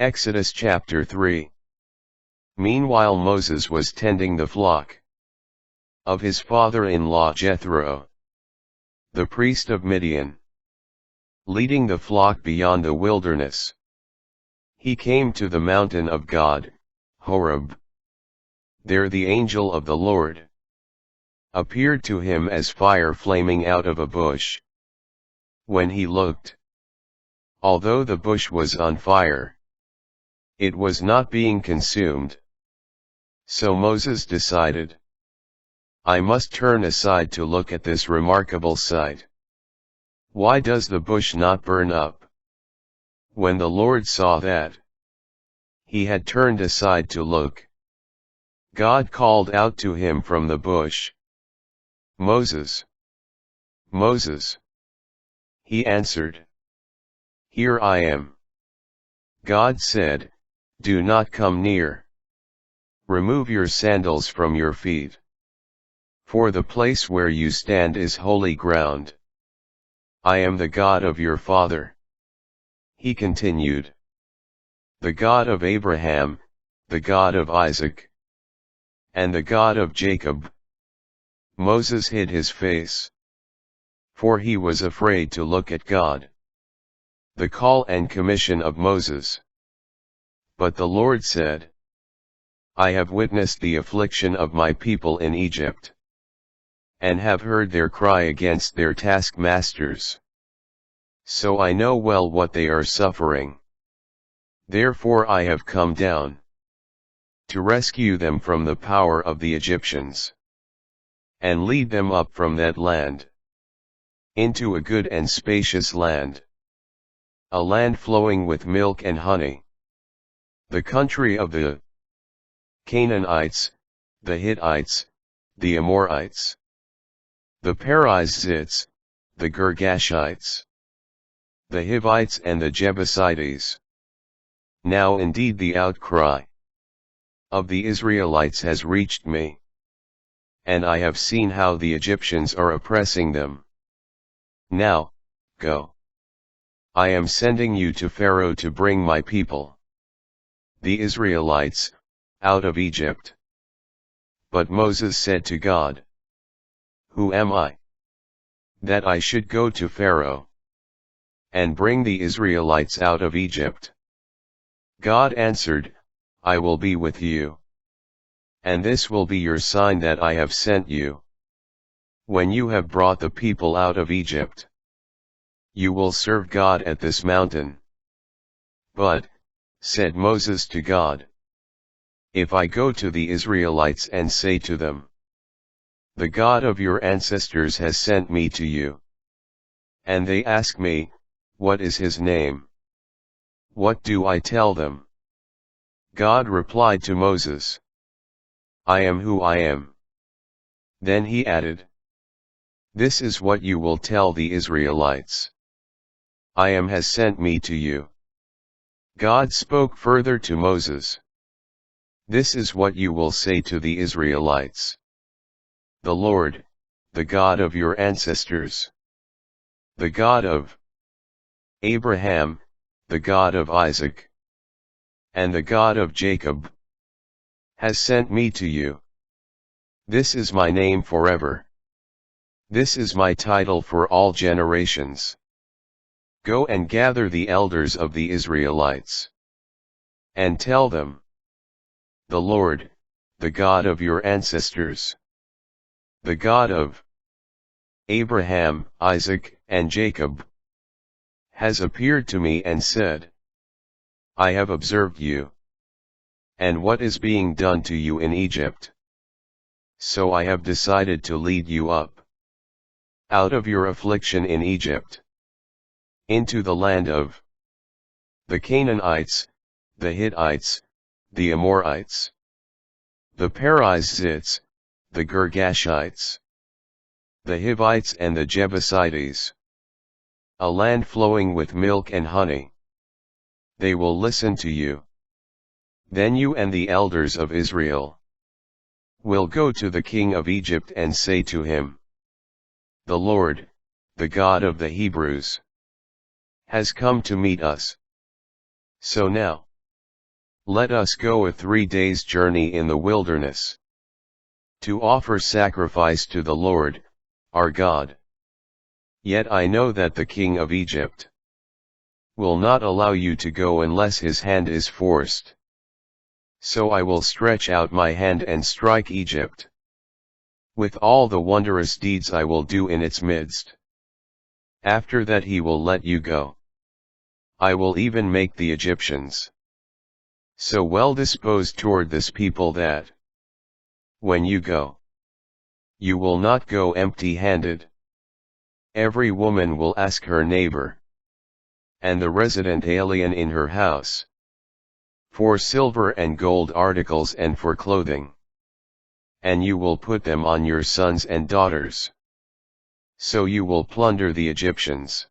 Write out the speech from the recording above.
Exodus chapter 3. Meanwhile Moses was tending the flock of his father-in-law Jethro, the priest of Midian, leading the flock beyond the wilderness. He came to the mountain of God, Horeb. There the angel of the Lord appeared to him as fire flaming out of a bush. When he looked, although the bush was on fire, it was not being consumed. So Moses decided, I must turn aside to look at this remarkable sight. Why does the bush not burn up? When the Lord saw that he had turned aside to look, God called out to him from the bush, Moses, Moses. He answered, Here I am. God said, Do not come near. Remove your sandals from your feet. For the place where you stand is holy ground. I am the God of your father. He continued, the God of Abraham, the God of Isaac, and the God of Jacob. Moses hid his face, for he was afraid to look at God. The call and commission of Moses. But the Lord said, I have witnessed the affliction of my people in Egypt, and have heard their cry against their taskmasters. So I know well what they are suffering. Therefore I have come down to rescue them from the power of the Egyptians, and lead them up from that land into a good and spacious land, a land flowing with milk and honey, the country of the Canaanites, the Hittites, the Amorites, the Perizzites, the Girgashites, the Hivites and the Jebusites. Now indeed the outcry of the Israelites has reached me, and I have seen how the Egyptians are oppressing them. Now, go. I am sending you to Pharaoh to bring my people, the Israelites, out of Egypt. But Moses said to God, Who am I, that I should go to Pharaoh and bring the Israelites out of Egypt? God answered, I will be with you, and this will be your sign that I have sent you. When you have brought the people out of Egypt, you will serve God at this mountain. But, said Moses to God, if I go to the Israelites and say to them, the God of your ancestors has sent me to you, and they ask me, what is his name? What do I tell them? God replied to Moses, I am who I am. Then he added, this is what you will tell the Israelites. I am has sent me to you. God spoke further to Moses. This is what you will say to the Israelites. The Lord, the God of your ancestors, the God of Abraham, the God of Isaac, and the God of Jacob, has sent me to you. This is my name forever. This is my title for all generations. Go and gather the elders of the Israelites, and tell them, the Lord, the God of your ancestors, the God of Abraham, Isaac, and Jacob, has appeared to me and said, I have observed you, and what is being done to you in Egypt. So I have decided to lead you up out of your affliction in Egypt, into the land of the Canaanites, the Hittites, the Amorites, the Perizzites, the Girgashites, the Hivites and the Jebusites, a land flowing with milk and honey. They will listen to you. Then you and the elders of Israel will go to the king of Egypt and say to him, the Lord, the God of the Hebrews, has come to meet us. So now, Let us go a 3 days' journey in the wilderness, to offer sacrifice to the Lord, our God. Yet I know that the king of Egypt will not allow you to go unless his hand is forced. So I will stretch out my hand and strike Egypt with all the wondrous deeds I will do in its midst. After that he will let you go. I will even make the Egyptians so well disposed toward this people that, when you go, you will not go empty-handed. Every woman will ask her neighbor, and the resident alien in her house, for silver and gold articles and for clothing. And you will put them on your sons and daughters. So you will plunder the Egyptians.